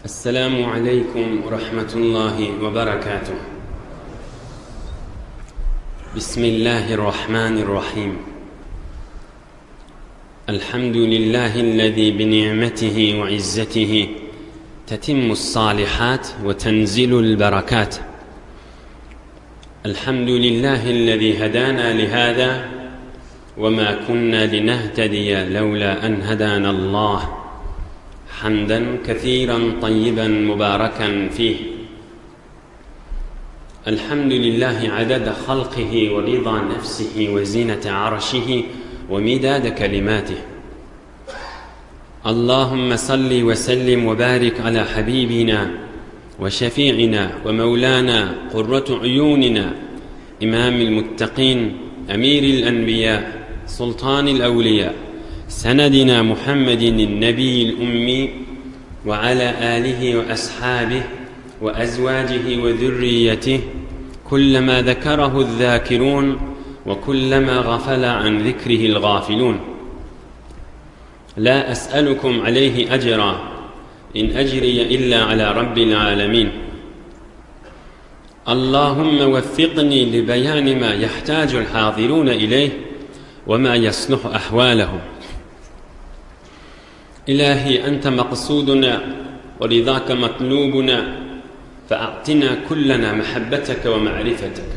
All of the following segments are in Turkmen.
السلام عليكم ورحمة الله وبركاته. بسم الله الرحمن الرحيم. الحمد لله الذي بنعمته وعزته تتم الصالحات وتنزل البركات. الحمد لله الذي هدانا لهذا وما كنا لنهتدي لولا أن هدانا الله، حمدا كثيرا طيبا مباركا فيه. الحمد لله عدد خلقه ورضا نفسه وزينة عرشه ومداد كلماته. اللهم صل وسلم وبارك على حبيبنا وشفيعنا ومولانا قرة عيوننا إمام المتقين أمير الأنبياء سلطان الأولياء سندنا محمد النبي الأمي، وعلى آله وأصحابه وأزواجه وذريته كلما ذكره الذاكرون وكلما غفل عن ذكره الغافلون. لا أسألكم عليه أجرا، إن أجري إلا على رب العالمين. اللهم وفقني لبيان ما يحتاج الحاضرون إليه وما يصلح أحوالهم. إلهي أنت مقصودنا ورضاك مطلوبنا، فأعطنا كلنا محبتك ومعرفتك.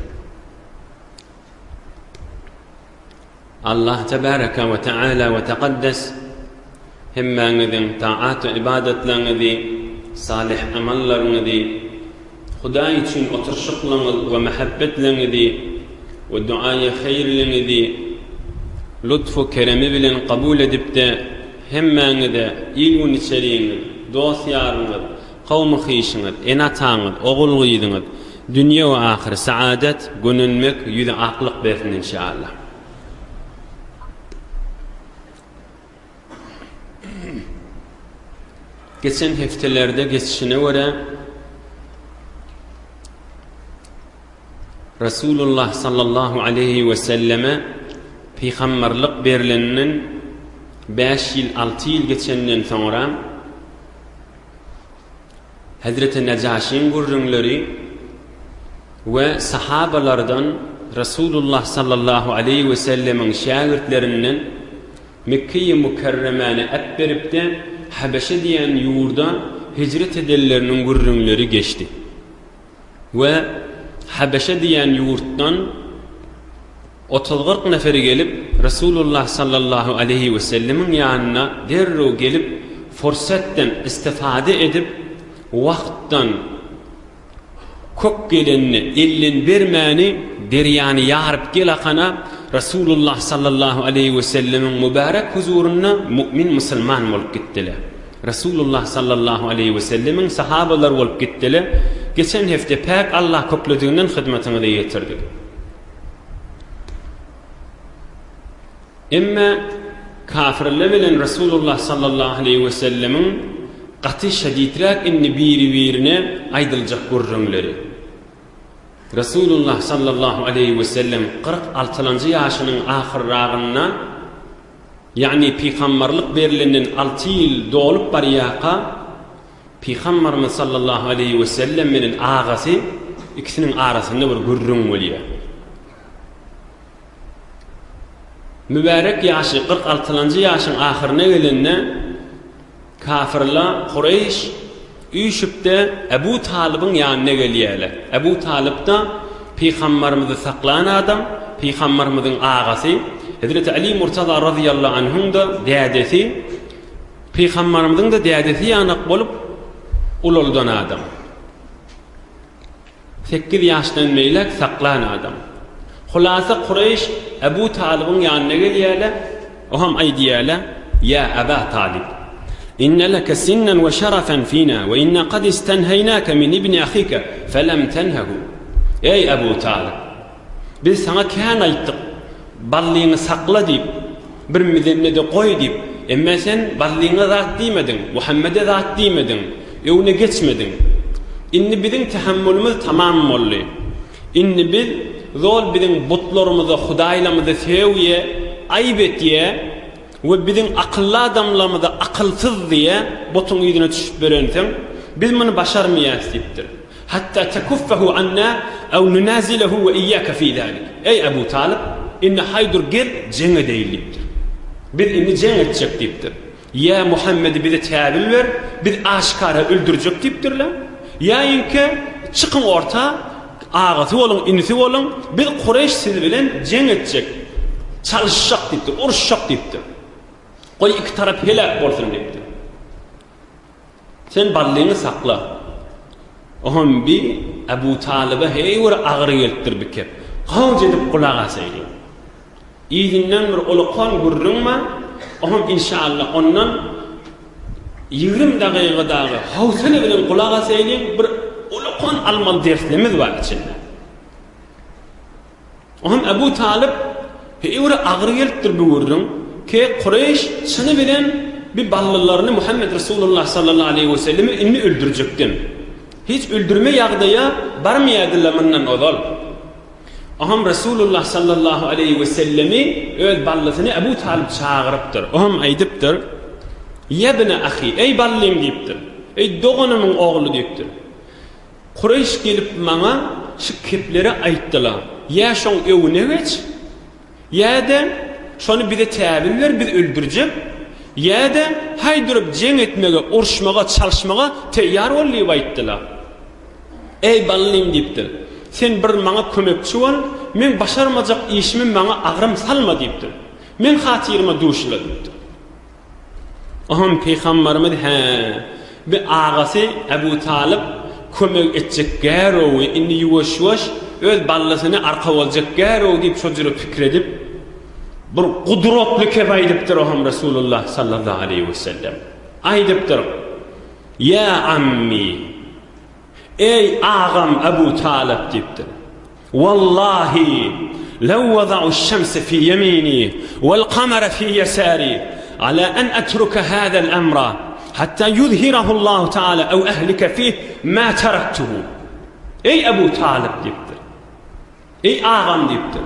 الله تبارك وتعالى وتقدس هما نذن طاعات عبادة لنذي صالح أمل لنذي خداي تشين أترشق ومحبة لنذي والدعاء خير لنذي لطف كرم بلن قبول دبتا هما نذا يلون تشرين دوث يارنذ قوم خيشنذ إناتانذ أغل غيذنذ دنيا وآخر سعادة قننمك يذا عقلق بيثن إن شاء الله. geçen heftelerde geçişine göre Resulullah sallallahu aleyhi ve selleme peygamberlik berileninin 5 yıl 6 yıl geçenden sonra Hazreti Necaşi'nin gurrunları ve sahabalardan Resulullah sallallahu aleyhi ve sellemin şagirdlerinden Mekke-i Mükerreme'ne ep berip de Habeşe diyen yurda hicret edenlerinin gurrunları geçti. Ve Habeşe diyen yurttan 30-40 neferi gelip Resulullah sallallahu aleyhi ve sellemin yanına derru gelip fırsatten istifade edip vakttan kok gelenini illin vermeni deryani yarıp gelakana Resulullah sallallahu aleyhi ve sellemin mübarek huzuruna mümin Müslüman olup gittiler. Resulullah sallallahu aleyhi ve sellemin sahabalar olup gittiler. Geçen hafta pek Allah kopladığından hizmetini de getirdik. Ama kafirler bilen Resulullah sallallahu aleyhi ve sellemin qatı şedidrak inni birine aydılacak gurrunları. Resulullah sallallahu aleyhi ve sellem 46. yaşının ahirrağına, yani peygamberlik berileninin 6 yıl dolup bariyaqa Peygamberimiz sallallahu aleyhi ve sellem'in ağası ikisinin arasında bir gurrun oluyor. Mübarek yaşı 46. yaşın ahirine gelinne kafirler Kureyş uyuşup da Ebu Talib'in yanına geliyorlar. Ebu Talib da Peygamberimizi saklayan adam, Peygamberimizin ağası Hazreti Ali Murtaza radıyallahu anh'ın da dedesi, Peygamberimizin de dedesi yanak bulup ululdan adam. 8 yaştan meylek saklayan adam. Hulasa Kureyş Ebu Talib'in yanına geliyorlar. O hem ay diyorlar: "Ya Ebu Talib, إن لك سنا وشرفا فينا وإنا قد استنهيناك من ابن أخيك فلم تنهه." Ey Ebu Talib, biz sana kânayttık, balliğini sakla deyip, bir müdenne de koy deyip, ama sen balliğine zat demedin, Muhammed'e zat demedin, evine geçmedin. İnni bizim tahammülümüz tamam oldu. İnni biz, zol bizim butlarımızı, Hudaylamızı seviye, ayıp etiye, ve bizim akıllı adamlarımızı akılsız diye botun yüzüne düşüp verensen Biz bunu başarmayız diptir. Hatta tekuffahu anna ev nunazilehu ve iyyaka fi zalik. Ey Ebu Talib, inne haydur gel cenge değil diptir. Biz inni ceng edecek diptir. Ya Muhammed'i bize tabil ver, biz aşkara öldürecek diptirler. Ya inke çıkın orta, ağası olun, inisi olun, biz Kureyş sizi bilen ceng edecek. Çalışacak diptir, uruşacak diptir. Koy iki taraf helak bolsun diptir. Sen balliğini sakla. Ohun bir Ebu Talib'e heyvur ağır gelttir bir kep. Kavc edip kulağa sayılın. İyidinden bir olukan gurrun ma, ohun inşallah ondan 20 dakika dağı havsını bilen kulağa sayılın bir olukan alman derslerimiz var içinde. Ohun Ebu Talib heyvur ağır gelttir bir gurrun ki Kureyş sını bilen bir ballılarını Muhammed Resulullah sallallahu aleyhi ve sellem'i inni öldürecektin. Hiç öldürme yağdaya barmayadılar bundan odal. Aham Resulullah sallallahu aleyhi ve sellemi öz ballısını Ebu Talib çağırıptır. Aham aydıptır. Yebne ahi, ey ballım deyiptir. Ey doğunumun oğlu deyiptir. Kureyş gelip bana şu kepleri ayttılar. Ya şon evine geç, ya da şonu bize tabiler, biz öldürecek. Ya da haydırıp ceng etmege, uruşmaga, çalışmaga teyyar ol deyip ayttılar. Ey ballım deyiptir. Sen bir bana kömekçi ol, men başarmayacak işimi bana ağrım salma deyiptir. Men hatırıma duşla deyiptir. Aham Peygamberimiz bir ağası Ebu Talib kömek edecek garo inni yuvaş öz ballasını arka olacak garo deyip çocuğu fikredip bir kudretli kep aydıptır oham Resulullah sallallahu aleyhi ve sellem. Aydıptır. Ya ammi, ey ağam Ebu Talib deyiptir. Wallahi lev vada'u şemse fi yemini vel kamera fi yesari ala en etruke hâzel emra hatta yudhirahu Allahu Teala ev ehlike fih ma teraktuhu. Ey Ebu Talib deyiptir. Ey ağam deyiptir.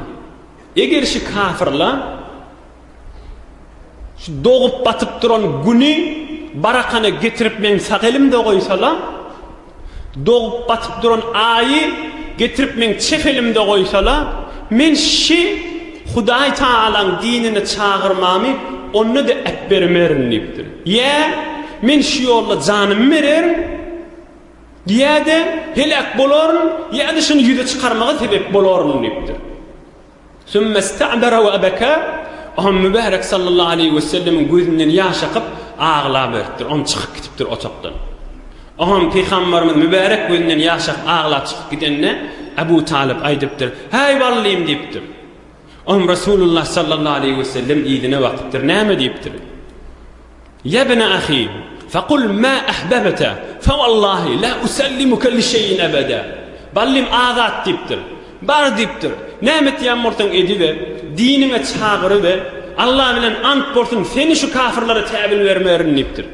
Eğer şu kafirler şu doğup batıp duran günü barakana getirip men sağelimde koysalar, doğup batıp duran ayı getirip men çefelimde koysalar, men şi Huday Taala'nın dinini çağırmamı onu da etbermerim deyiptir. Ya men şu yolla canımı veririm, ya da helak bolurum, ya da şunu yüze çıkarmağa sebep bolurum deyiptir. Sümme ista'bara ve ebeka. Aham mübarek sallallahu aleyhi ve sellemin gözünden yaş akıp ağla verdir. On çıkıp gidiptir otaktan. Aham Peygamberimiz mübarek gözünden yaş akıp ağla çıkıp gidenine Ebu Talib aydıptır. Hey ballıyım deyiptir. Aham Resulullah sallallahu aleyhi ve sellem iyidine vakittir. Nâme deyiptir. Yebne ahi, fekul ma ahbebete, fevallahi la usellimuke li şeyin ebede. Ballıyım ağat deyiptir. Bar deyiptir. Nämet yamurtan edibe, dinine çağırı ve Allah bilen ant borsun seni şu kafirlere tabil vermeyerin deyiptir.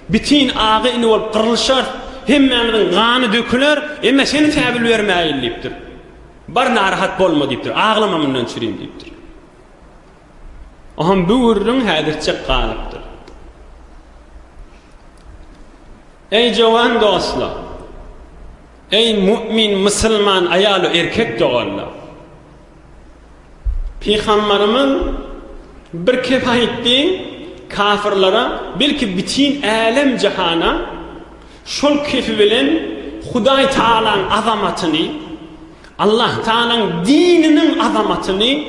Bitin ağı ini ol kırılışar, hemmenin kanı döküler, emme seni tabil vermeyin deyiptir. Bar narahat bolma deyiptir. Ağlamamından çüreyim deyiptir. Aham bu vurrun hadirçek kalıptır. Ey cavan dostlar, ey mümin, Müslüman, ayalı, erkek doğanlar. Peygamberimiz bir kep aytdi kafirlara, belki bütün alem cihana şol kefi bilen Huday Taala'nın azamatını, Allah Taala'nın dininin azamatını,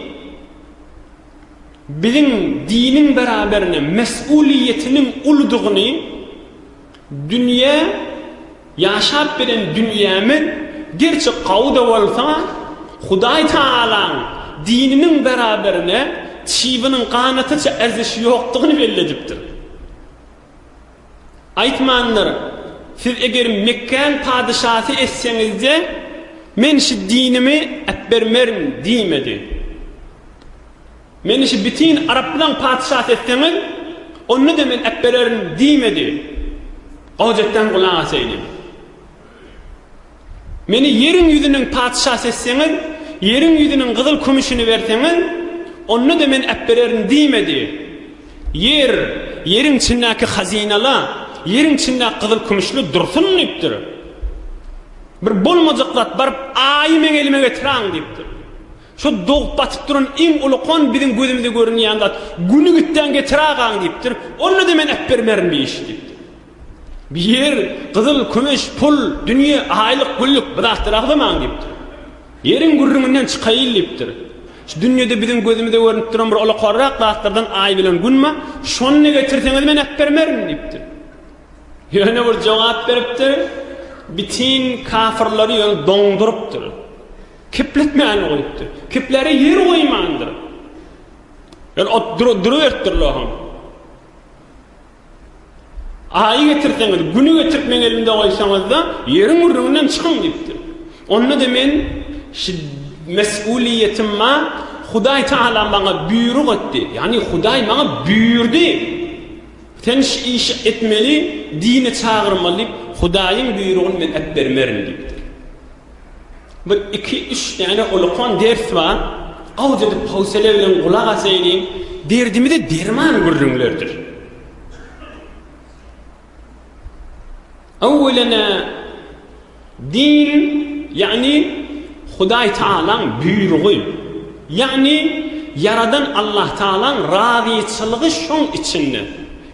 bizim dinin beraberine mesuliyetinin ulduğunu, dünya yaşap bilen dünyamın gerçek kavda olsa Huday Taala'nın dininin beraberine çivinin qanatıca erziş yoktuğunu belli ediptir. Aytmanlar, siz eğer Mekke'nin padişahı etseniz de men şu dinimi etbermerim demedi. Men şu bütün Arapların padişahı etseniz onu da men etbererim demedi. Ocetten kulağa söyleyeyim. Meni yerin yüzünün padişahı etseniz, yerin yüzünün kızıl kumuşunu verseniz, onu da men etbererim demedi. Yerin içindeki hazineler, yerin içinde kızıl kümüşlü dursun deyipdir. Bir bolmajak barıp ayı men elime getiren deyipdir. Şu doğup batıp duran en ulukon bizim gözümüzde görünýän zat günü gütten getiragan deyipdir. Onu da men etbermerim bir iş deyipdir. Bir yer kızıl kümüş pul dünya aylık güllük bıraktıragdyman deyipdir. Yerin gürrüňinden çykaýyl deyipdir. Şu dünyada bizim gözümüzde görünüp duran bir ulukorrak zatlardan ay bilen günma şonu getirseňiz men etbermerim deyipdir. Ýöne bir jogap beripdir. Bitin kafirleri doňdurupdyr. Kipletmeyen koyupdur. Kipleri yer koymandır. Yani o duruverttir lahım. Ayı getirseniz, günü getirtmen elimde koysanız da yerin urrundan çıkın deyipdir. Onu da men mesuliyetim ma Huday Teala bana buyruk etti. Yani Huday bana buyurdu. Sen iş etmeli, dini çağırmalı. Hudayın buyruğunu men etbermerim deyipdir. Bir iki üç tane ulukon ders var. Avcı edip havsele bilen kulak asaylayın. Derdimi de derman gürrünlerdir. Evvelena din yani Huday Ta'alan buyruğu. Yani yaradan Allah Ta'alan razıçılığı şon içinde.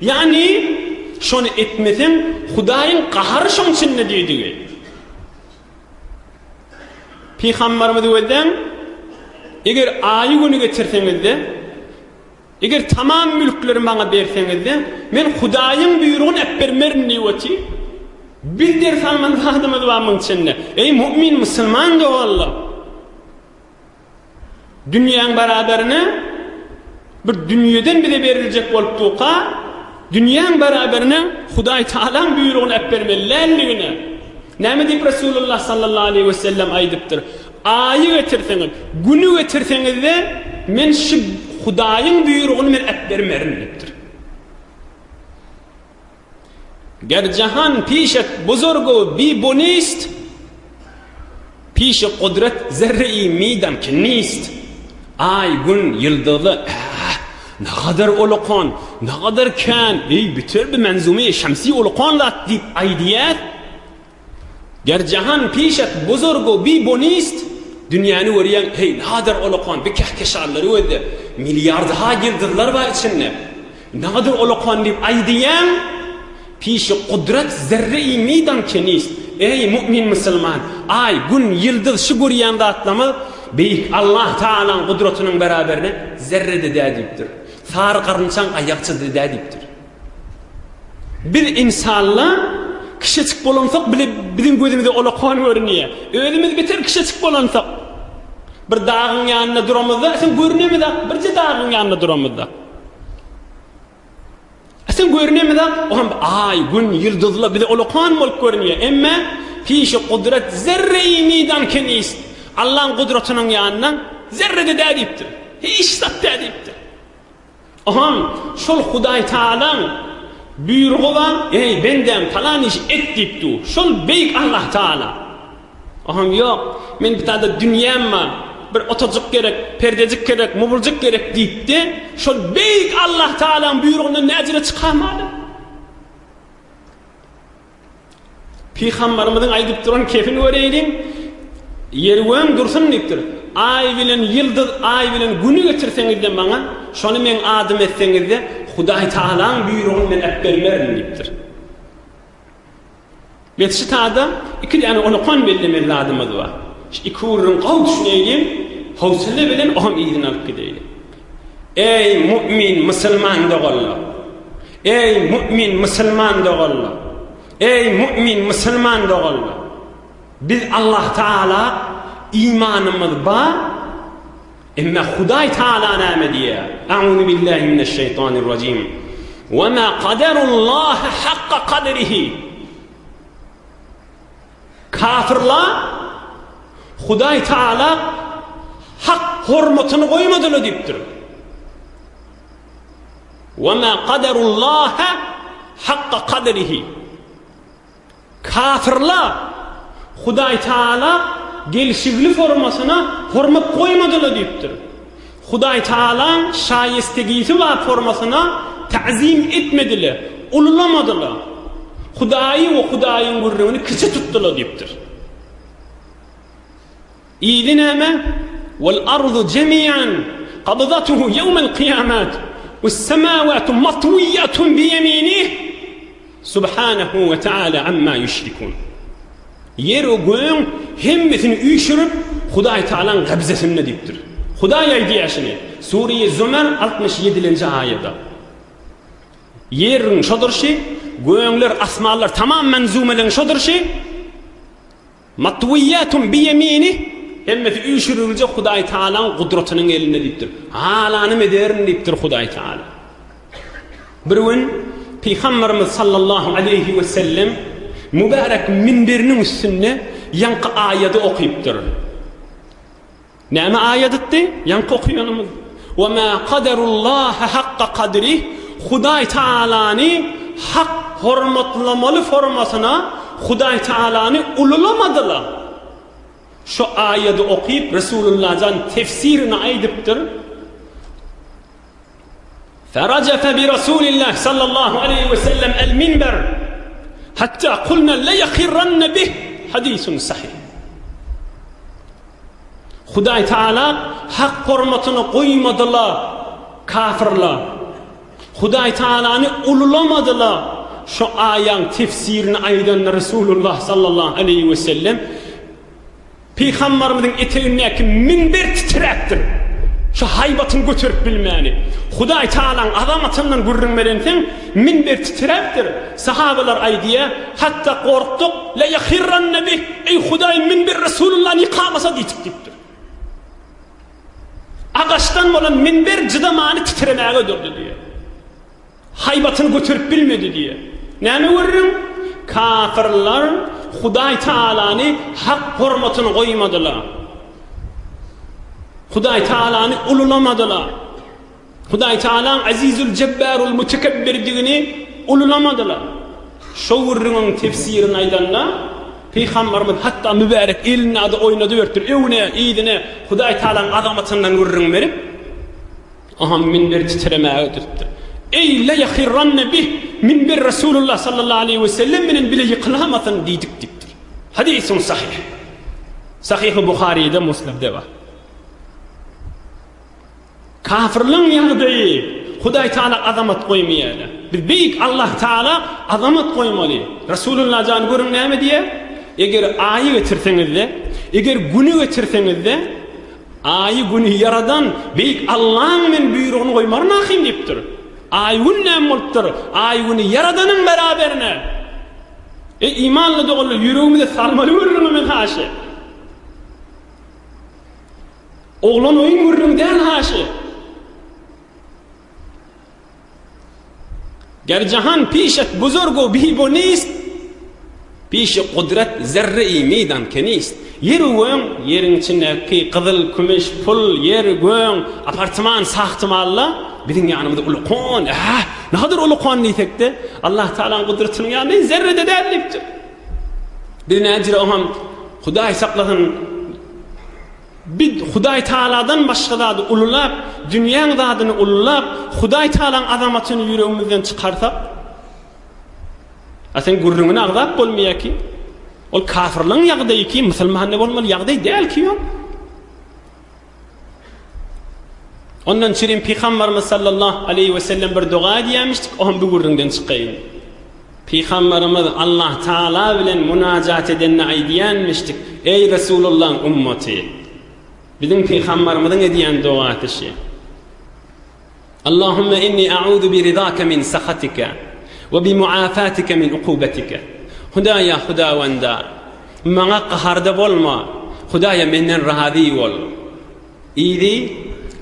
Yani şonu etmesin Hudayın qaharı şon içinde deydiği. Peygamberimiz öýden eger ayı günü getirseňizde eger tamam mülklerimi bana berseňizde men Hudaýyň buyrugyny etbermerim diýeti bildir salman hadymyz barmyň içinde ey mümin musulman da Allah dünýäň baraberine bir dünýeden bile beriljek bolup tuqa dünýäň baraberine Hudaý Taalaň buyrugyny etbermeliligine näme diýip Resulullah sallallahu aleyhi ve sellem aýdypdyr. Ayı getirseňiz, günü getirseňiz de men şu Hudaýyň buyrugyny men etbermerim diýipdir. Ger jahan pişet buzurgu bi bonist pişe kudret zerre-i midam ki nist. Ay gün yıldızı ne kadar ulukon, ne kadar kan bitir bir menzume-i şemsi ulukonlat deyip aydiyat ger jahan pişet buzurgu bi bonist dünyanı öğreyen hey ne kadar ulukon bir kehkeşarları öde milyardaha yıldızlar var içinde ne kadar ulukon deyip aydiyan pişi kudret zerre-i midan kenist ey mümin musulman ay gün yıldız şu görýän zatlamı beyik Allah Ta'alan kudretinin beraberine zerre de deyipdir sarı karınçan ayakçı de deyipdir bir insanla kişicik bolansak bile bizim gözümüzde ulukon görünýär. Özümüz biter kişicik bolansak. Bir dağın yanında duramızda, sen görünýärmi da? Bir dağın yanında duramızda. Sen görünýärmi da? Oğlum ay gün yıldızla bize ulukon bolup görünýär. Emme pişi kudret zerre-i midan kenis. Allah'ın kudretinin yanından zerre de deyipdir. Hiç zat deyipdir. Oğlum şol Huday Ta'alan buyruğu var, ey benden falan iş et deyipdi. Şol beyik Allah Ta'ala. Aham yok, men bir tane dünyam var. Bir otocuk gerek, perdecik gerek, mubulcuk gerek deyipdi. Şol beyik Allah Ta'ala'nın buyruğunu necire çıkarmadı. Peygamberimizin aydıp duran kefini öğreyelim. Yerwen dursun deyipdir. Ay bilen yıldız, ay bilen günü getirseňiz de bana, şonu men adım etseňiz de Hudaý Taalaň buyrugyny men etbermerim deyipdir. Betişi taada iki tane ulukon bellemen lazımız var. İki urun qaw düşüneýin, howsale bilen oham ýygyny alyp gideýin. Ey mümin musulman dogalla. Ey mümin musulman dogalla. Ey mümin musulman dogalla. Biz Allah Taala imanımız var. إما خداي تعالى نامديا أعوذ بالله من الشيطان الرجيم وما قدر الله حق قدره كافر لا خداي تعالى حق حرمتını koymadılar deyiptir. وما قدر الله حق قدره kafirlar Hudaý Taala gelişigli formasına hormat koymadılar deyipdir. Hudaý Taala şayestegisi var formasına ta'zim etmediler, ululamadılar. Hudaýy we Hudaýyň gurrugny kiçi tutdylar diýipdir. İýdinäme wal ardu jemi'an qabdatuhu yawm al-qiyamat was samawati matwiyatun bi yaminihi subhanahu wa ta'ala amma yushrikun. Yer o göň hemmesini üýşürüp Hudaý Taala'nın gabzasynda diýipdir. Hudaý aýdýaşyny Sure-i Zumar 67-nji aýatda. Yerin şodurşy, göňler, asmanlar tamam menzumelen şodurşy. Matwiyatun bi yaminihi hemmeti üýşürülje Hudaý Taala'nın gudratynyň elinde diýipdir. Halany mederin diýipdir Hudaý Taala. Bir gün Peygamberimiz sallallahu aleyhi ve sellem mübarek minberiniň üstünde ýanky aýaty okypdyr. Näme aýatdy? Ýanky okýanymyz. Wa ma qadarullahu haqqa qadri. Hudaý Taala'ny hak hormatlamaly formasyna Hudaý Taala'ny ululamadylar. Şu aýaty okyp Resulullah'dan tefsirini aýdypdyr. Farajafa bi Rasulillah sallallahu aleyhi ve sellem el-minber hatta qulna la yakhirranna bih. Hadisun sahih. Hudaý Taala hak hormatyny goýmadylar kafirler. Hudaý Taala'ny ululamadylar. Şu aýaň tefsirini aýdan Resulullah sallallahu aleyhi ve sellem Peygamberimizin eteğindeki minber titrekdir. Şu haybatını götürüp bilmeni. Hudaý Taala'nın azamatından gurrunmedenken minber titrekdir. Sahabeler aýdýa, hatta korktuk, la yakhirranna bih. Ey Hudaý minber Resulullah'ın ikamasa diýipdir. Agaçtan bolan minber jydamany titremäge dördü diye. Haybatını götürüp bilmedi diye. Näme görürüm? Kafirler Hudaý Taala'ny hak hormatyny goýmadylar. Hudaý Taala'ny ululamadylar. Hudaý Taala'nın azizul jebbarul mutakabbirdigini ululamadylar. Şo gurrunun tefsirini aýdanlar. Peygamberimiz hatta mübarek elini adı oynady berdir. Ewne, iýdine Hudaý Taala'nın azamatyndan gurrun berip aham minber titremäge tutdy. Ey la yakhirranna bih minber Resulullah sallallahu aleyhi ve sellem menen bile yıkılamasın diýdik diýipdir. Hadisun sahih. Sahih-i Buhari'de, Muslim'de var. Kafirliň ýagdaýy Hudaý Taala azamat goýmaýar. Bir beýik Allah Taala azamat goýmaly. Resulullah jan görüň näme diýe? Eger aýy getirseňizde, eger güni getirseňizde, aýy güni yaradan beýik Allahyň men büýrügini goýmar nahyň diýipdir. Aýgün näme bolupdyr? Aýgyny yaradanyň beraberine. İmanly dogly ýüregimde salmaly görürüm men haşy. Oglan oýun görürüm däl haşy. Ger jahan pişet buzurgo bibo nist. Pişi kudret zerre-i meydan kenist. Yer göň, yerin içindeki gyzyl, kümeş, pul, yer göň, apartman, sahtymalla bizim ýanymyzda ulukon. Nädir ulukon diýsekde? Allah Taala'nın kudretini ýany zerrede dälipdir. Bir näjir oham Hudaý saklasyn. Bir Hudaý Taala'dan başga zady ululap, dünýäň zadyny ululap, Hudaý Taala'nın azamatyny ýüregimizden çykarsak, asen gurrungyna agzap bolmaýar ki, ol kafirliň ýagdaýy ki, musulmanda bolmaly ýagdaý däl ki ýok. Ondan çirin Peygamberimiz sallallahu aleyhi ve sellem bir dua diýmişdik, oham bu gurrundan çykaýyn. Peygamberimiz Allah Taala bilen munajat edenine aýdýanmışdyk, ey Resulullah'ın ummati. Bizim Peygamberimizin ediyen dua etişi. Allahümme inni a'udu bi ridaka min sakhatika ve bi muafatika min uqubatika. Hudaya hudawanda maňa qaharda bolma. Hudaya menden rahazi bol. İdi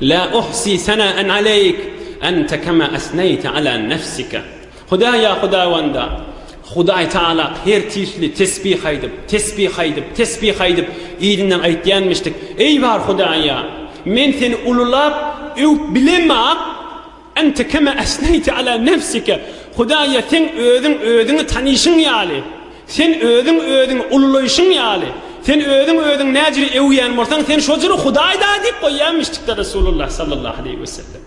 la uhsi sana'an aleyk ente kema asnayta ala nafsika. Hudaya hudawanda Hudaý Taala her tisli tesbih aýdyp ýerinden aýtýanmyşdyk. Ey bar Hudaýa, men seni ululap öwüp bilemek, ente kema asnayta ala nafsika. Hudaýa sen özüňi tanyşyň ýaly. Sen özüňi ululaýşyň ýaly. Sen özüň näjiri ewýän bolsaň, sen şojary Hudaýda diýip goýýanmyşdyk da Resulullah sallallahu aleyhi ve sellem.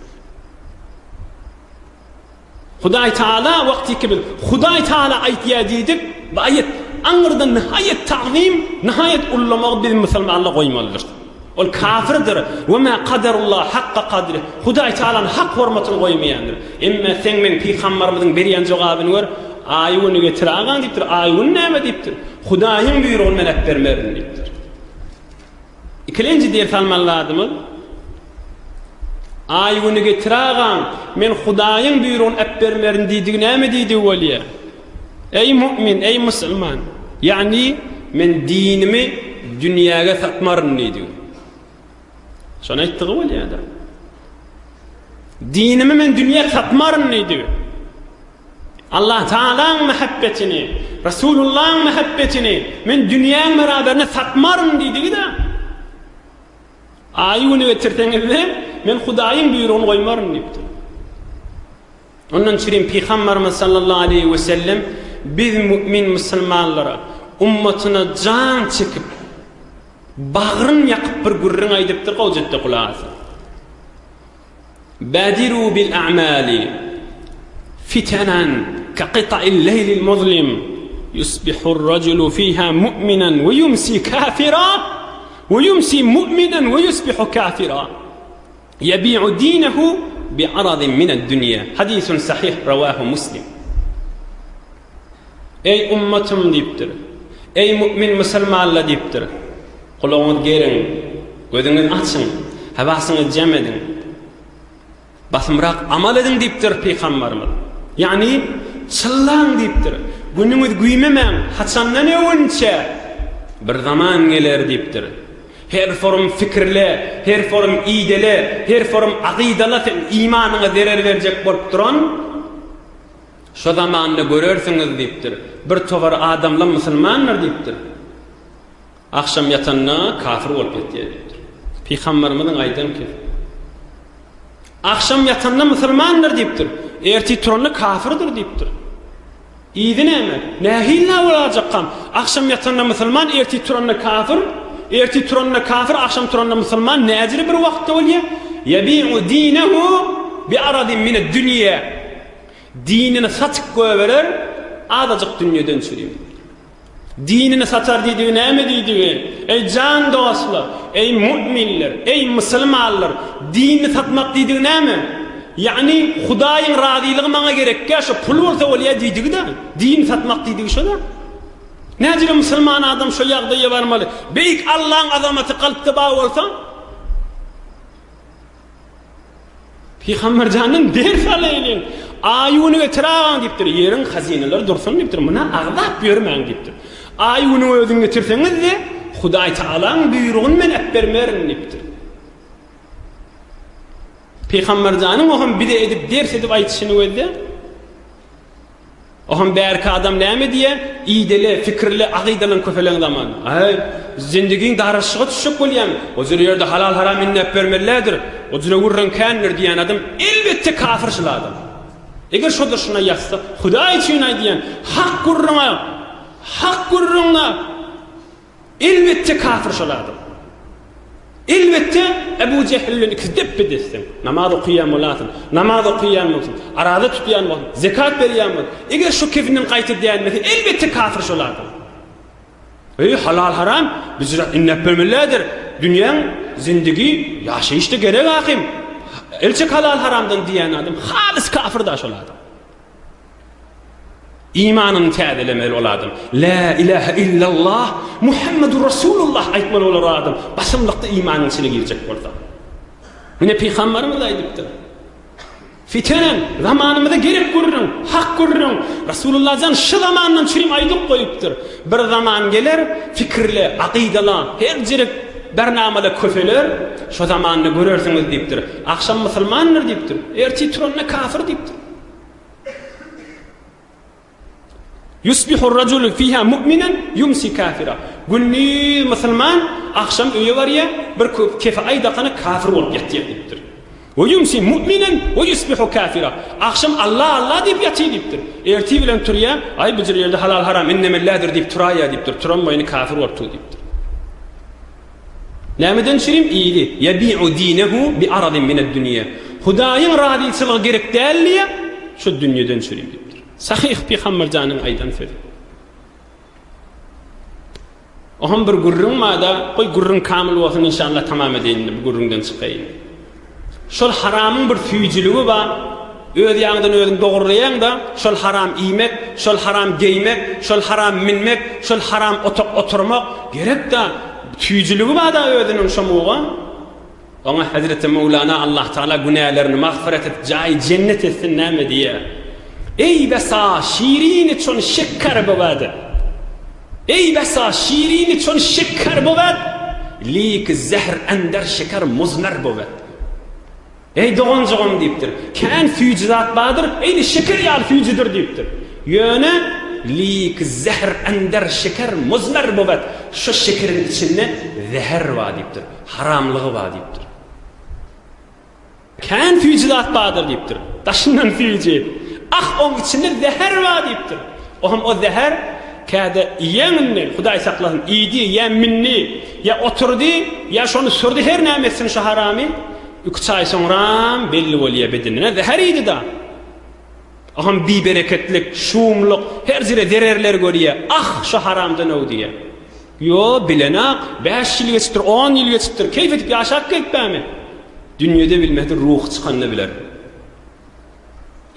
Hudaý Taala wagty kibil. Hudaý Taala aýtýar diýdik, bu aýet aňyrdan nihayet ta'zim, nihayet ullamak biz musulmanlyk goýmalydyr. Ol kafirdir. Ve ma qadarullah hakka qadri. Hudaý Taala'nın hak hormatyny goýmaýandyr. Emme sen men peýgamberimiziň berýän jogabyny gör. Aýyny getiragan diýipdir. Aýyny näme diýipdir? Hudaýyň buyrugyny men bermerin diýipdir. İkinci ders almalydymy? Aýyny getiragan men Hudaýyň buyrugyny bermerin diýdi. Näme diýdi waliýa? Ey mu'min, ey musulman. Yani men dinimi dünýäge satmaryn diýdi. Şonu aýtdy waliýa da. Dinimi men dünýäge satmaryn diýdi. Allah Taala'nın muhabbetini, Resulullah'ın muhabbetini men dünýäň beraberine satmaryn diýdi da. Aýyny getirseňizde men Hudaýyň buyrugyny goýmaryn diýipdir. Ondan çirin Peygamberimiz sallallahu aleyhi ve sellem biz mümin musulmanlara ummatyna can çekip bağryn ýakyp bir gurrun aýdypdyr gowjetde kulağasy. Badiru bil a'mali fitanan ka qita'il leylil muzlim yusbihu ar-rajulu fiha mu'minan ve yumsi kafira ve yumsi mu'minan ve yusbihu kafira yabi'u dinahu bi'aradin min ad-dunya. Hadisun sahih rawahu Muslim. Ey ummatım diýipdir. Ey mümin musulmanlar diýipdir. Kulagyňy gerin, gözüňizi açyň, hawasyňy jam edin. Basymrak amal edin diýipdir Peýgamberimiz. Yani çyllaň diýipdir. Günüňiz güýmemäň, haçandan öwünçe bir zaman geler diýipdir. Her form fikirle, her form iýdele, her form aqidala imanyňa derer berjek bolup duran şu zamanny görersiňiz diýipdir. Bir tovar adamlar musulmanlar diýipdir. Akşam yatanna kafir bolup ketýär diýipdir. Peýgamberimiziň aýdan ki akşam yatanna musulmanlar diýipdir. Erti turanna kafirdir diýipdir. Iýdi näme? Nähilla bolajakam? Akşam yatanna musulman, erti turanna kafir. Erti turanna kafir, akşam turanna musulman. Näjir bir wagtda bolýar? Yabi'u dinahu bi'aradin min ad-dunya. Dinini satyp goýberer, adajyk dünýeden çürüýär. Dinini satar diýdi, näme diýdi? Ey can dostlar, ey müminler, ey musulmanlar, dinini satmak diýdi näme? Yani Hudaýyň razylygy maňa gerekkä, şu pul bolsa bolýar diýdi da. Din satmak diýdi şo da. Näjire musulman adam şo ýagdaýa barmaly? Beýik Allahyň azamaty kalpda baý bolsa, Peygamber janyň ders alaýyn. Aýyny getiragan diýipdir. Ýeriň hazineleri dursun diýipdir. Muna agdap bermäň diýipdir. Aýyny özüň getirseňizde Hudaý Taala'nın buyrugyny men bermerin diýipdir. Peygamber janyň oňa bir edip ders edip aýtyşyny öýde. Oňa bärki adam näme diýe? Iýdele, fikirli, agydalan köfeleň zaman. Ay, zindigiň daraşyga düşüp bolýan. O ýerde halal haram innep bermelerdir. O jüle gurran kändir diýen adam elbetde kafirçil adam. Eger şoda şuna ýatsa, Hudaý üçin aýdýan, hak gurruna elbetde kafirçil adam. Elbette Ebu Cehil'in ikidip bidesin. Namaz okuyan olasın, namaz okuyan olsun, arada tutyan olsun, zekat berýän bolsun. Eger şu kefinin gaýty diýenmese elbette kafir şolardy. Ey halal haram bizler innep bermelerdir. Dünýäň zindigi ýaşaýyşda gerek akim. Elçek halal haramdan diýen adam halis kafir da şolardy. İmanını täzelemeli oladım. La ilahe illallah Muhammedur Resulullah aýtmaly oladım. Basymlykda imanyň içine girecek bolsa. Mine Peygamberimiz aýdypdyr. Fitenen zamanymyzda gerek gurrun, hak gurrun. Resulullah jan şu zamandan çyrim aýdyp goýupdyr. Bir zaman geler fikirli, aqidala, her jerek bernamada köfeler, şu zamanny görersiňiz diýipdir. Akşam musulmanlar diýipdir. Erti turanna kafir diýipdir. Yusbihu ar-rajulu fiha mu'minan yumsi kafira. Günni musulman akşam öýe barýa bir kefe aýdakany kafir bolup ýatýar diýipdir. Ve yumsi mu'minan ve yusbihu kafira. Akşam Allah Allah diýip ýatyr diýipdir. Erti bilen turýa, ay bu ýerde halal haram innemelladir diýip turaýa diýipdir. Turanmaýyny kafir bolup diýipdir. Nämeden çyrim iýdi? Yabi'u dinahu bi aradin min ad-dunya. Hudaýyň razyçylygy gerek dälliýe, şu dünýeden çürüýüm diýipdir. Sahih Peygamber janyň aýdan sözi. Oham bir gurrun mada, koy gurrun kamil bolsun inşallah tamam edeýin, bu gurrundan çykaýyn. Şol haramyň bir süýjüligi bar. Öz ýagdan özüň dogurlaýan da, şol haram iýmek, şol haram geýmek, şol haram minmek, şol haram oturmak gerek da süýjüligi bar da özüniň şomuga. Ona Hazreti Mevlana Allah Taala günahlarını mağfiret et, jaý cennet etsin näme diýe. Ey besa şirin için şeker bobadı. Ey besa şirin için şeker bobadı. Lik zehr ender şeker muzmer bobadı. Ey doğancığım deyiptir. Kän füýjizat badır, ey şeker ýal füýjidir deyiptir. Ýöne lik zehr ender şeker muzmer bobadı. Şu şekerin içinde zehir var deyiptir. Haramlığı var deyiptir. Kän füýjizat badır deyiptir. Taşından füýji. Onun içinde zehir var deyiptir. O zehir käde ýeňini Hudaý saklasyn, ýedi, ýa minni, ýa oturdy, ýa şonu sürdi her nämesin şu haramy. 3 ay soňra belli bolýa bedenine zehir ýedi da. Bir bereketlik, şumluk, her zire zererler görýär. Şu haramdan o diýe. Yo bilenak 5 ýyl geçipdir, 10 ýyl geçipdir. Keyf edip ýaşap ketpämi? Dünýede bilmekdir, ruh çykanyny biler.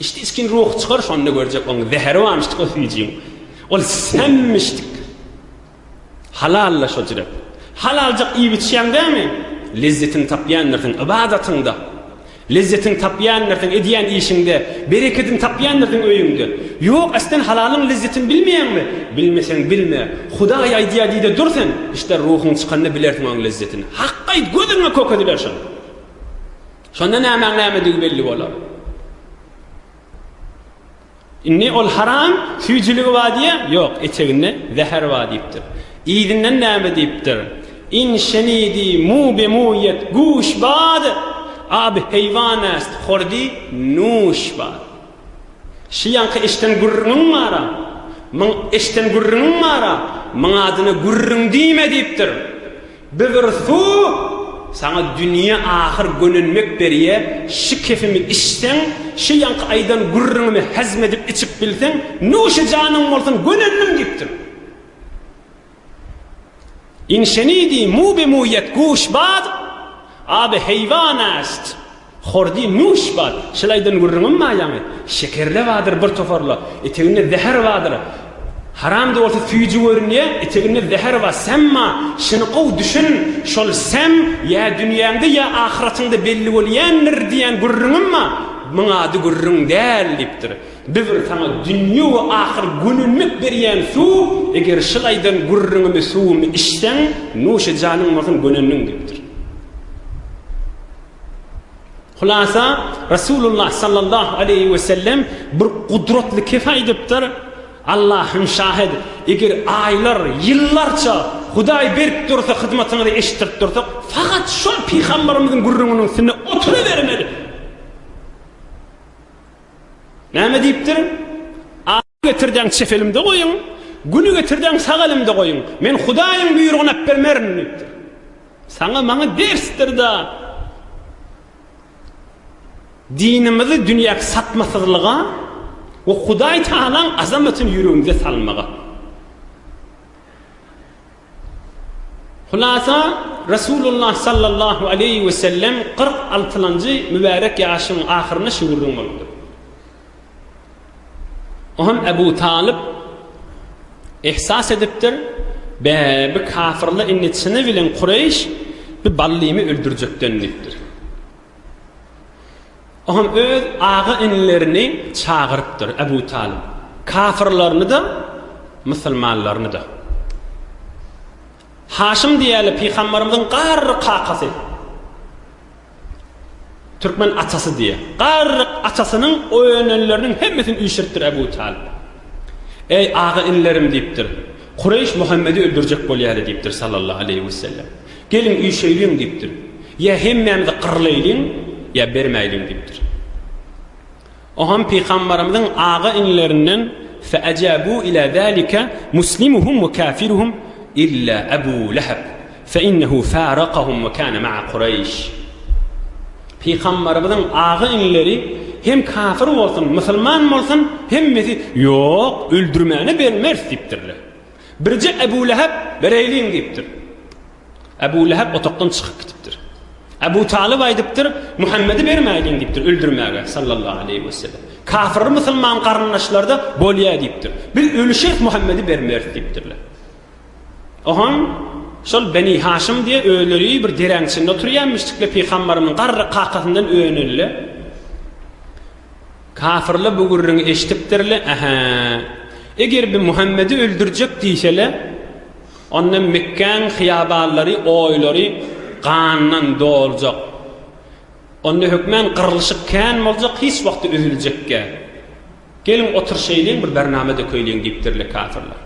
İşte iskin ruh çıkar, şonda görecek onu. Zehri varmıştık o füýjim. Ol semmiştik. Halalla şo jirep. Halalcık iyi bitişen değil mi? Lezzetin tapýanlardyň ibadatynda. Lezzetin tapýanlardyň edýän işinde, bereketin tapýanlardyň öýüňde. Yok, aslen halalyň lezzetini bilmeýänmi? Bilmesen bilme. Hudaý aýdýar diýde dursan, işte ruhuň çykanyny bilersiň onun lezzetini. Hakka aýt, gözüňe kokady bersen. Şonda näme diýip belli bolar. İnni ol haram füýjüligi var diye yok, eteginde zehir var diýipdir. İýdinden näme diýipdir? In şenidi mu be muyet guş bad ab heywan est hordi nuş bad. Şiýanky eşten gurrun mara. Maň eşten gurrun mara. Maň adyny gurrun diýme diýipdir. Bibirsu sana dünýä ahir gönünmek berýe, şu kefimi içsen, şu ýanky aýdan gurruňy hazmedip içip bilsen, nuşy janyň bolsun gönünüm diýipdir. In şenidi mu be muyet guş bad abi heywan est hordi nuş bad. Şolaýdan gurruňym maýamy şekerle wadyr bir tofarla, eteginde zehir wadyr. Haram da olsa füýji görünýär, eteginde zehir wa semma, şunu gow düşün, şol sem ya dünýäňde ya ahiretinde belli bolýandyr diýen gurruňymma, maňa ady gurruň däl diýipdir. Bir sana dünýä we ahir gününmek berýän suw, eger şolaýdan gurruňymy suwumy içsen, nuşy janyň bolsun gönünüň diýipdir. Hulasa Rasulullah sallallahu aleyhi ve sellem bir kudretli kefa edipdir. Allah'ın şahidi. Eger aylar, yıllarca Hudaý berip dursa, hyzmatyny eşitdirip dursa, fakat şol Peygamberimiziň gurruňynyň üstüne oturuvermedi. Näme diýipdir? Aýy getirdiň çefelimde goýuň, günü getirdiň sagalimde goýuň. Men Hudaýyň buýrugyna bermerin diýipdir. Sana maňa dersdir da. Dinimizi dünýäge satmasızlyga ve Hudaý Taala'nın azametini yüreğimize salmaga. Hulasa Resulullah sallallahu aleyhi ve sellem 46-njy mübarek ýaşynyň ahyryna şuwurun boldy. Ohan Ebu Talib ihsas edipdir, bir kafirli innetini bilen Kureyş bir ballymy öldürjekden diýipdir. Ohan öz ağa inlerini çağırıptır Ebu Talib. Kafirlerini de, musulmanlarını da. Haşim diýeli Peygamberimizin garry kakasy. Türkmen atası diye. Garry atasının öýenleriniň hemmesini üýşirtdir Ebu Talib. Ey ağa inlerim diýipdir. Kureyş Muhammed'i öldürjek bolýar diýipdir sallallahu aleyhi ve sellem. Gelin üýşeýliň diýipdir. Ya hemmemizi qırlaýlyň, ya bermäýliň diýipdir. Ohan Peygamberimizin ağa inlerinden fe'acabu ila zalika muslimuhum ve kafiruhum illa Ebu Leheb feinnehu faraqahum ve kana ma'a Kureyş. Peygamberimizin ağa inleri hem kafir bolsun, musulman bolsun, hemmesi ýok, öldürmäni bermez diýipdirler. Birje Ebu Leheb bereýliň diýipdir. Ebu Leheb otokdan çykyp gitipdir. Ebu Talib aýdypdyr, Muhammedi bermäýin diýipdir öldürmäge sallallahu aleyhi ve sellem. Kafir musulman garyndaşlarda bolýa diýipdir. Biz ölüşek Muhammedi bermez diýipdirler. Ohan şol Beni Haşim diye öýleri bir dereňçinde oturýanmışdykla peýgamberimiň garry kakasyndan öýnelli. Kafirler bu gurrunu eşitipdirler. Aha. Eger bir Muhammedi öldürjek diýseler, ondan Mekkeň hyýabanlary, oýlary gandan doljak. Onda hökmen qırılışık kän boljak, hiç wagty özüljekkä. Gelin oturşaýlyň bir bernamada köýleýin diýipdirler kafirler.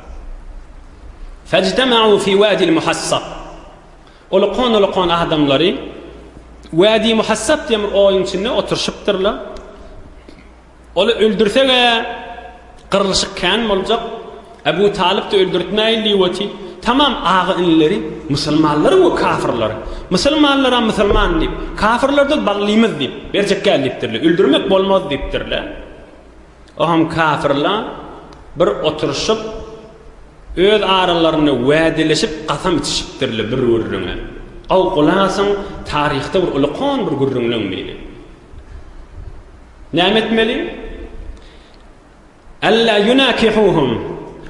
فاجتمعوا في وادي المحصب. Olaqon adamlary Wadi Muhassab diýen oýun içinde oturşypdyrlar. Ola öldürsege qırılışyk kän boljak. Ebu Talib de öldürtmäýli wati. Tamam agynyları musulmanlary we kafirlary. Musulmanlara musulman diýip, kafirlerde baglymiz diýip, berjekkä diýipdirler. Öldürmek bolmaz diýipdirler. Oham kafirler bir oturşyp öz aralaryny wädeleşip qasam içişipdirler bir-birine. Awqulasyň taryhda bir ulaqan bir gurrunlaň meni. Näme etmeli? Alla yunakihuhum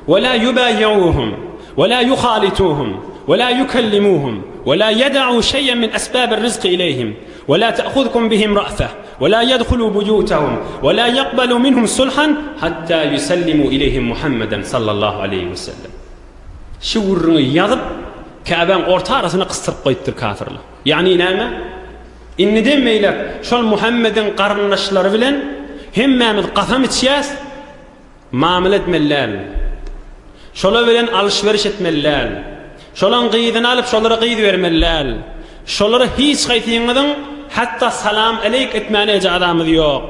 ve la yubayyuhum ve la yukhalituhum ve la yukallimuhum ve la yad'u şey'en min asbabir rizqi ilayhim ve la ta'khudhukum bihim ra'fah ve la yadkhulu buyutahum ve la yaqbalu minhum sulhan hatta yusallimu ilayhim Muhammeden sallallahu aleyhi ve sellem. Şu gurrunu ýazyp Ka'baň orta arasyna qystyryp goýupdyr kafirler. Yani näme? Inni demeýler, şol Muhammedin garyndaşlary bilen hemmämiz qasam içýäs, muamele etmeliler. Şolar bilen alışveriş etmeliler. Şolaň gyýdyny alyp şolara gyýdy bermeliler. Şolara hiç gaýtýandan hatta salam aleyk etmäne adamyz ýok.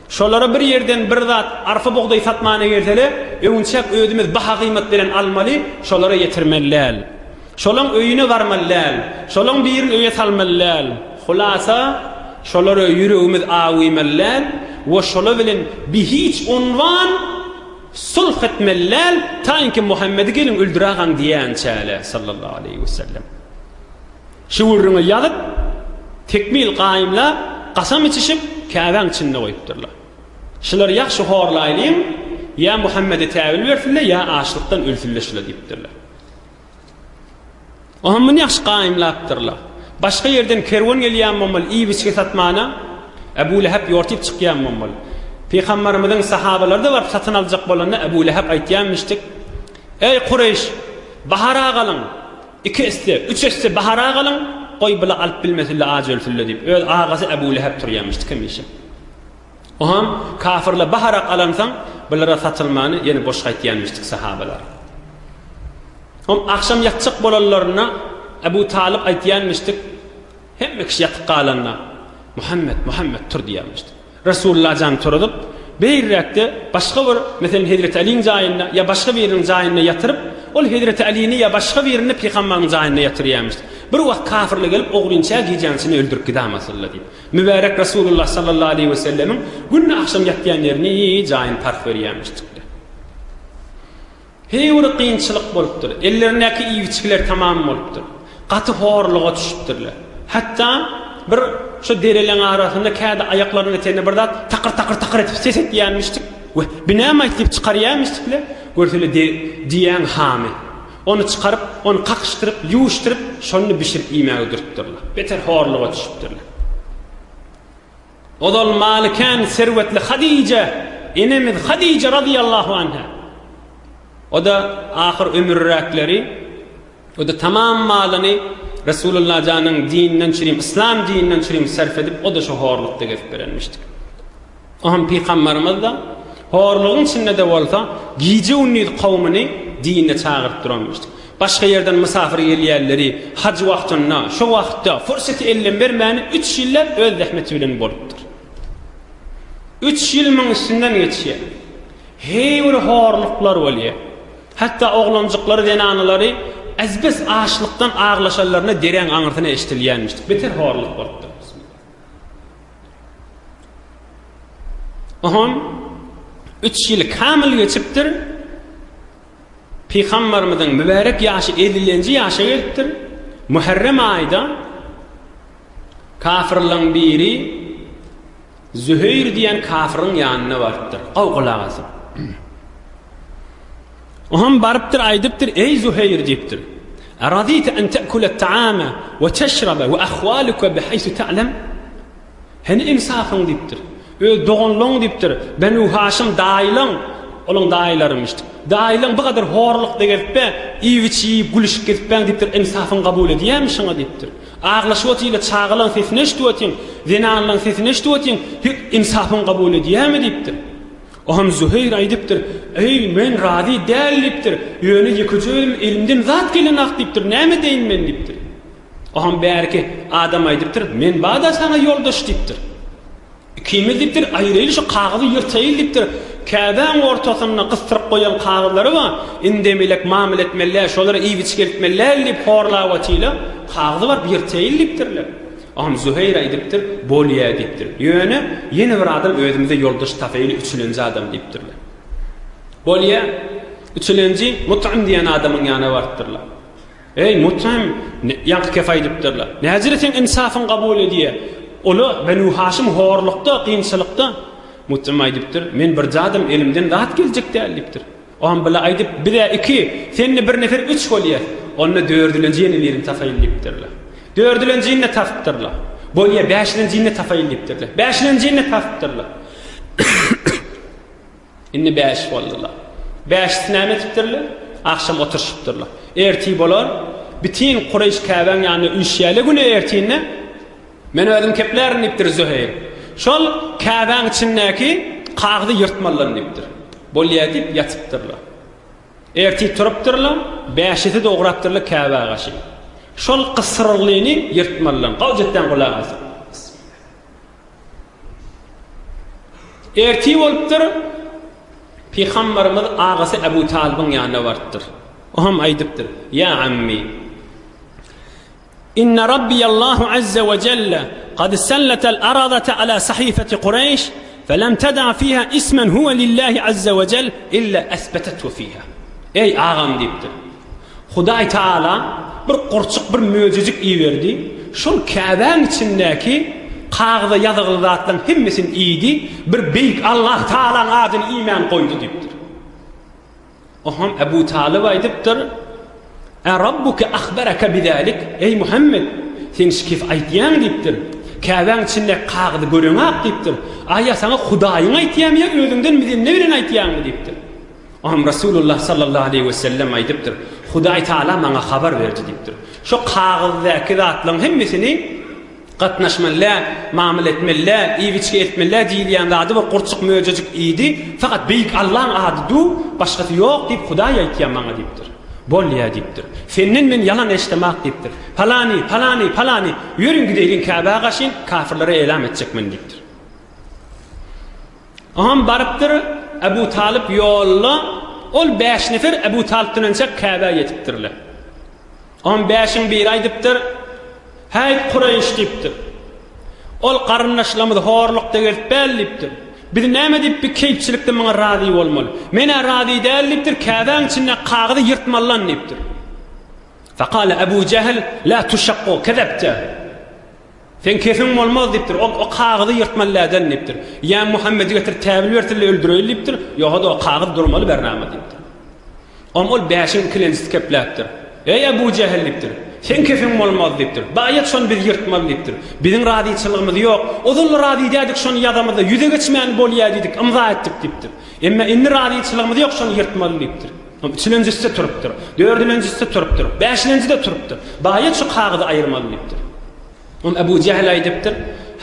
Şolara bir yerden bir zat arfa bugday satmana gersele, öňçek ödümiz baha kıymet bilen almaly, şolara yetirmeliler. Şolaň öýüne barmalylar. Şolaň birini öýe salmalylar. Hulasa şolara ýüregimiz awymalylar we şolar bilen bi hiç unwan sulh etmeliler taýinki Muhammedi gelin öldürägen diýänçäle sallallahu aleyhi ve sellem. Şu urruňy ýazyp tekmil gaýymla qasam içişip Ka'baň içinde goýupdyrlar. Şular ýaxşy horlaýlyň, ya Muhammedi täwil bersinler, ya açlykdan ölsünler şular diýipdirler. Ohamyny ýaxşy gaýymlapdyrlar. Başga yerden kerwan gelýän bolmaly, iyi biçke satmana Ebu Leheb ýortyp çykýan bolmaly. Peygamberimiziň sahabalary da barıp satyn aljak bolanda Ebu Leheb aýtýanmyşdyk. Ey Qurayş, bahara galyň. 2 iste, 3 iste bahara galyň, goý bila alyp bilmesinler ajy ölsünler diýip. Öz agasy Ebu Leheb turýanmyşdyk hemişe. Oham kafirler bahara galansaň, bilara satylmany ýene boş gaýtýanmyşdyk sahabalar. Akşam yatacak bolanlaryna Ebu Talib aýtýanmyşdyk. Hemme kişi yatyp galanlar. Muhammed tur diýanmyşdyk. Resulullah jan turup beýrekde başga bir meselen Hazrat Aliň jaýyna ya başga biriniň jaýyna ýatyryp, ol Hazrat Aliňi ya başga birini peýgamberiň jaýyna ýatyrýanmyşdy. Bir wagt kafirler gelip oglunça gijansini öldürüp gidamasynlar diýip. Mübarek Resulullah sallallahu aleyhi ve sellemin günni akşam ýatýan ýerini jaýyny tarif berýänmişdik. Heýwir kynçylyk bolupdyr. Ellerindäki iýiçkiler tamam bolupdyr. Gaty horluga düşüpdirler. Hatta bir şu dereleň arasynda käde aýaklaryny etende bir zat takır etip ses etýänmişdik. We binama etip çykarýanmışdyklar. Görsele diýen hamy. Onu çykaryp, onu kakıştyryp, ýuwuştyryp, şonu bişirip iýmäge dürtdirler. Beter horluga düşüpdirler. Odal malikan serwetli Hadice, enemiz Hadice radiyallahu anha. O da ahir ömürräkleri, o da tamam malyny Resulullah janyň dininden çyryp, İslam dininden çyryp sarf edip, o da şu horlukda geçip berenmişdik. Oham Peygamberimiz da horlugyň içinde de bolsa, giýje unnid kawmyny dinine çagyryp duranmışdyk. Başga yerden misafir gelýärleri hac wagtyna, şu wagtda fursat ellen bermäni 3 ýyllap öz zähmeti bilen bolupdyr. 3 ýyl müň üstünden geçýär. Heýwir horluklar bolýar. Hatta oglanjyklary we analary azbes açlykdan ağlaşanlaryna dereň aňyrtyna eşitilýänmişdik. Beter horluk bolupdy. Oham 3 ýyl kamil geçipdir. Peygamberimizin mübarek ýaşy 50-nji ýaşa gelipdir. Muharram aýda kafirlaryň biri Züheyr diýen kafirin ýanyna baripdir. Gowgulagasy. Oham baripdir, aýdypdir: "Ey Züheyr" diýipdir. "Aradita an ta'kula at-ta'ama wa tashraba wa akhwaluka bihaythu ta'lam?" Hani insafyň diýipdir. Dogonlaň diýipdir. Benu Haşim daýlaň, olaň daýlarymyşdy. Daýlaň bu kadar horlukda gelipbe, iýiçi gülüşip gelipbe diýipdir. Insafyň kabul edýärmişiňa diýipdir. Aglaşyp ile çağılan sesini eşitýätiň, zinanlaň sesini eşitýätiň, insafyň kabul edýärmi diýipdir. Oham Züheyr aýdypdir: "Ey men razy däl" diýipdir. "Ýöne ýekejel elimden zat gelen ak" diýipdir. "Näme deýin men" diýipdir. Oham bärki adam aýdypdir: "Men bada sana ýoldaş" diýipdir. Kimi diýipdir? "Aýryly şu kagyzy ýyrtaýyl" diýipdir. Käbäň ortasyna gystyryp goýan kagyzlary bar. Indemelek muamele etmeler, şolary iýiç gelipmeler diýip horlawatyla kagyzy bar, ýyrtaýyl diýipdirler. Aham Züheyr aýdypdir, "Bolýa" diýipdir. "Ýöne ýene bir adam özümizde ýoldaş tapaýyly 3-nji adam" diýipdirler. Bolýa 3-nji Mut'im diýen adamyň ýanyna bardypdyrlar. "Ey Mut'im" ýanky kef aýdypdyrlar. "Näzir sen insafyň kabul edýär? Ola Benu Haşim horlukda, kynçylykda." Mut'im aýdypdyr: "Men bir jadym elimden zat geljek däl" diýipdir. Aham bila aýdyp: "Bire 2, senni bir nefer 3 bolýar. Onu 4-nji ýene tapaýyl" diýipdirler. 4-nji ýene tapdypdyrlar. Bolýa 5-nji ýene tapaýyl diýipdirler. 5-nji ýene tapdypdyrlar. Inni 5 boldylar. 5 näme etipdirler? Akşam oturuşypdyrlar. Erti bolar, bitin Qurayş käbäň ýany üşýäle güne ertiňne men özüm keplerini diýipdir Züheyr. Şol käbäň içindäki kagdy ýyrtmalar diýipdir. Bolýa diýip ýatypdyrlar. Erti turupdyrlar, 5-iti dograpdyrlar käbäge şi. Şol qısırlyny ýyrtmalar, gawjetden gulagasy. Erti bolupdyr. Peygamberimiz agasy Abu Talib'in ýanyna bardyr. Oham aýdypdyr: "Ya ammi, inna Rabbiyallahu azza wa jalla qad sallata al-aradata ala sahifati Quraysh falam tada fiha isman huwa lillahi azza wa jalla illa asbatathu fiha." Ey agam diýipdir. Hudaý Taala bir gorçuk bir möjüjik iýerdi. Şol Käbäň içindäki kagda ýazygy zatlaryň hemmesin iýdi, bir beýik Allah Taalaň adyny iman goýdy diýipdir. Oham Abu Talib aýdypdyr: "A rabbuka akhbaraka bizalik?" Ey Muhammed, sen şikif aýtýan diýipdir. Käbäň içinde kagdy göreňak diýipdir. Aýa sana Hudaýyň aýtýan ýa özüňden bilen ne bilen aýtýan diýipdir. Oham Rasulullah sallallahu aleyhi ve sellem aýdypdyr: "Hudaý Taala maňa habar berdi" diýipdir. Şo kagyddaky zatlaryň hemmesini gatnaşmalar, muamele etmeler, iýiçke etmeler diýilýän zady bir gorçuk möjüjik idi. Fakat beýik Allah'ın adydy, başgasy ýok diýip Hudaý aýtýan maňa diýipdir. "Bolýa" diýipdir. "Senden men yalan eşitmek" diýipdir. "Palani, ýöriň gideýin Käbäge şin, kafirlere elam etjekmen" diýipdir. Aham baripdir Abu Talib ýolla, ol 5 nefer Abu Talibden önce Käbäge ýetipdirler. Aham 5-iň biri aýdypdyr: "Hey Qurayş" diýipdir. "Ol garyndaşlarymyz horlukda gelip bällipdir. Biz näme diýip bir keýpçilikde maňa razy bolmaly. Mene razy dälipdir, Käbäň içinde kagdy ýyrtmalan" diýipdir. Faqala Abu Jahl: "La tushaqqu kadabta." Sen kefin bolmaz diýipdir. O kagdy ýyrtmalardan diýipdir. "Ya Muhammed getir täbil bertirle öldüreýil" diýipdir. "Ýa-da o kagdy durmaly bernama" diýipdir. Ol 5-iň kilençi kepläpdir. "Ey Abu Jahl" diýipdir. "Sen kefin bolmaz" diýipdir. "Baýat şonu biz ýyrtmaly" diýipdir. "Biziň radyçylygymyz ýok. Ozul rady diýdik şonu ýadamyzda ýüze geçmän bolýar diýdik, imza etdik" diýipdir. "Emma inni radyçylygymyz ýok, şonu ýyrtmaly" diýipdir. Üçüncüsü turupdyr, dördüncüsü turupdyr, beşinci de turupdyr. Baýat şu kagdy aýyrmaly diýipdir. Abu Jahl aýdypdyr: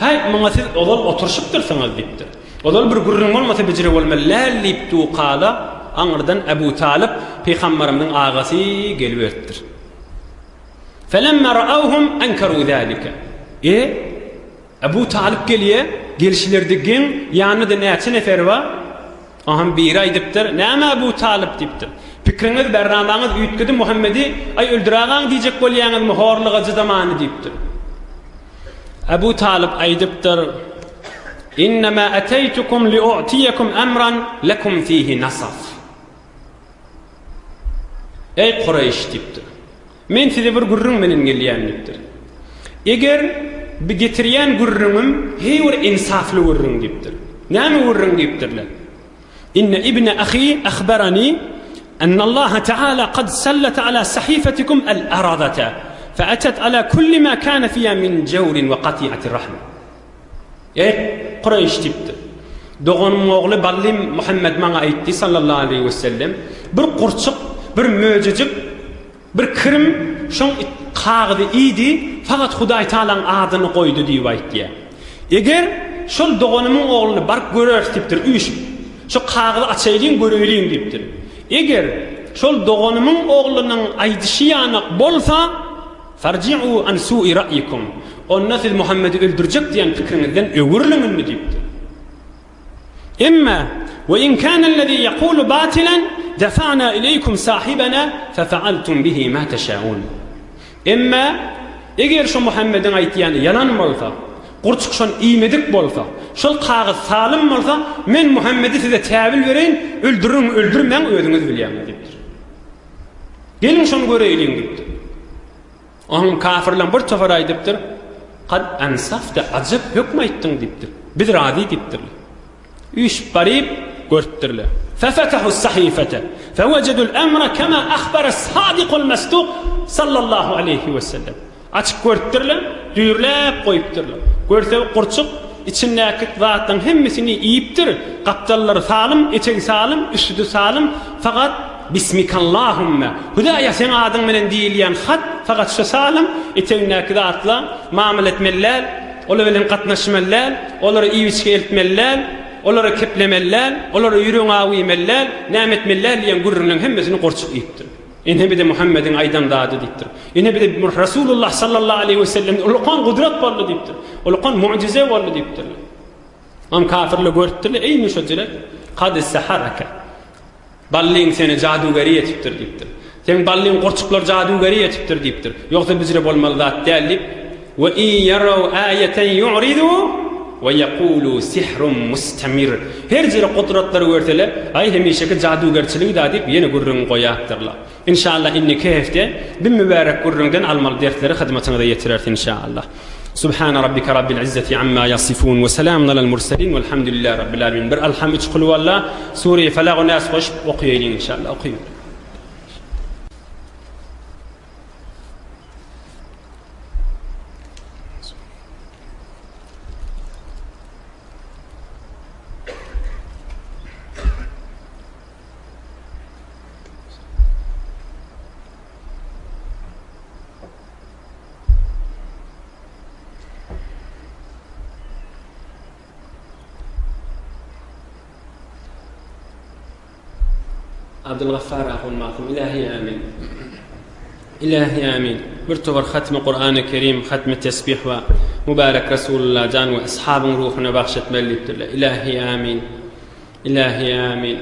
"Hay, maňa siz ozal oturuşypdyrsyňyz" diýipdir. "Ozal bir gurrun bolmasa bejire bolmaly" diýipdi. Qala aňyrdan Abu Talib Peygamberimiň agasy gelip ötdir. "Felemma ra'awhum ankaru zalika." Abu Talib gelişlerdigiň ýanyda näçe nefer bar? Aham biri aýdypdyr: "Näme Abu Talib" diýipdir. "Pikriňiz bernamaňyz üýtgidi Muhammedi ay öldüräňiz diýjek bolýaňyzmy horlygy zamany" diýipdir. Abu Talib aýdypdyr: إنما أتيتكم لأعطيكم أمرا لكم فيه نصف. Ey Quraysh dipdir. Men size bir gurrun menen gelýän dipdir. Eger bir getirýän gurrunum heýwer insafly gurrun dipdir. Näme gurrun dipdirler? İnne ibne ahi akhbarani أن الله تعالى قد سلط على صحيفتكم الأرادة فأتت على كل ما كان فيها من جور وقطيعة الرحم. Ey Quraysh dipdir. Doğanım oğlu ballim Muhammed maňa aýtdy sallallahu aleyhi ve sellem, bir qurçuk, bir möjüjük, bir kirim şoň qagydy idi, fakat Hudaý Taalaň adyny goýdy diýip aýtdy. Eger şol doğanymyň oğluny bark görer dipdir, üýüşüp, şu qagydy açaýlyn göreýliň dipdir. Eger şol doğanymyň oğlunyň aýdyşy ýanyk bolsa, farji'u an su'i ra'yikum. Onna siz Muhammed'i öldürecek diýen fikriňizden öwürliňizmi dipdir. إما وإن كان الذي يقول باطلا دفعنا إليكم صاحبنا ففعلتم به ما تشاءون. إما eger şu Muhammed'in aýtýany yalan bolsa, gurçuk şon iýmedik bolsa, şol qagy salim bolsa, men Muhammed'i size täbil bereýin, öldürün, öldürmäň özüňiz bilýäňiz dipdir. Gelin şonu göreýliň dipdir. Onuň kafirler bir tofar aýdypdyr. Qad ansafta ajab hukm aýtdyň dipdir. Biz razy dipdir. Üç barib görtdirler. Fefetahu sahifete fewajadu al-amra kama akhbara as-sadiq al-masduq sallallahu aleyhi ve sellem. Açık görtdirler, düýürläp goýupdyrlar. Görse gurçuk içindäki zatdan hemmesini iýipdir. Gapdallary salim, etegi salim, üstüdi salim, fakat bismikallahumma. Hudaýa sen adyň menen diýilýän hat fakat şu salim, etegindäki zatla muamele etmeler, olar bilen gatnaşmalar, olary iýiçke eltmeler, olara keplemeler, olara yürüň awymeler, nämetmeler diýen gurrunun hemmesini gorçuk iýipdir. Ene bir de Muhammed'in aýdan dady diýipdir. Ene bir de Rasulullah sallallahu aleyhi ve sellem ulkan gudrat boldy diýipdir. Ulkan mucize boldy diýipdir. Am kafirler görtdirler, ey müşajjere, qad saharaka. Balliň seni jadugeri etipdir diýipdir. Sen balliň gorçuklar jadugeri etipdir diýipdir. Ýogsa bizre bolmaly zat däl. Ve in yaraw ayatan yu'ridu ve yaqulu sihrun mustamir. Her jere gudratlary görseler, ay hemişeki jadugerçilik da diýip ýene gurrun goýapdyrlar. İnşallah inni kehfde bir mübarek gurrundan almaly dersleri hyzmatyna da ýetirersin inşallah. Subhana rabbika rabbil izzati amma yasifun ve selamun alal murselin velhamdülillahi rabbil alamin. Bir alham 3 kul wallah Suriye Falaq ve Nas goşup okuýaýyn inşallah. Okuýun. Abdülgaffar ahun ma'kum. İlahi amin. İlahi amin. Bir tovar hatmi Kur'an-ı Kerim, hatmi tesbih ve mübarek Resulullah can ve ashabın ruhuna bahşetmelidirler. İlahi amin. İlahi amin.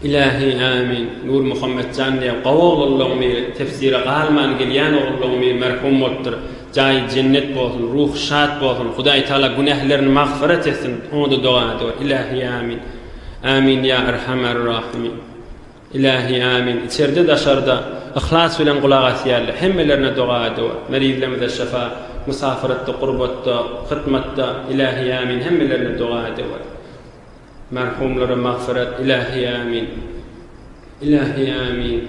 İlahi amin. Nur Muhammed can diye qawlullahu mi tefsiri qalman gelýän oğulluğu mi merhum boldur. Jaý cennet bolsun, ruh şad bolsun. Hudaý Taala günahlerini mağfiret etsin. Onu da dua ediyor. İlahi amin. Amin ya erhamer rahimin. İlahi amin. İçeride daşarda ihlas bilen kulak asýarlar. Hemmelerine dua ediyor. Merizlerimize şefa, musafirette, qurbatta, hizmette. İlahi amin. Hemmelerine dua ediyor. Merhumlara mağfiret. İlahi amin. İlahi amin.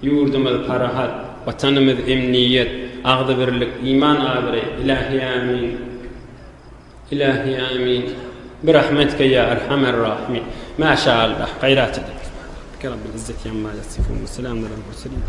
Yurdumuz parahat, vatanımız emniyet, ağdı birlik, iman abire. İlahi amin. İlahi amin. برحمتك يا أرحم الراحمين. ما شاء الله خيرات. رب العزة عما يصفون والسلام على المرسلين.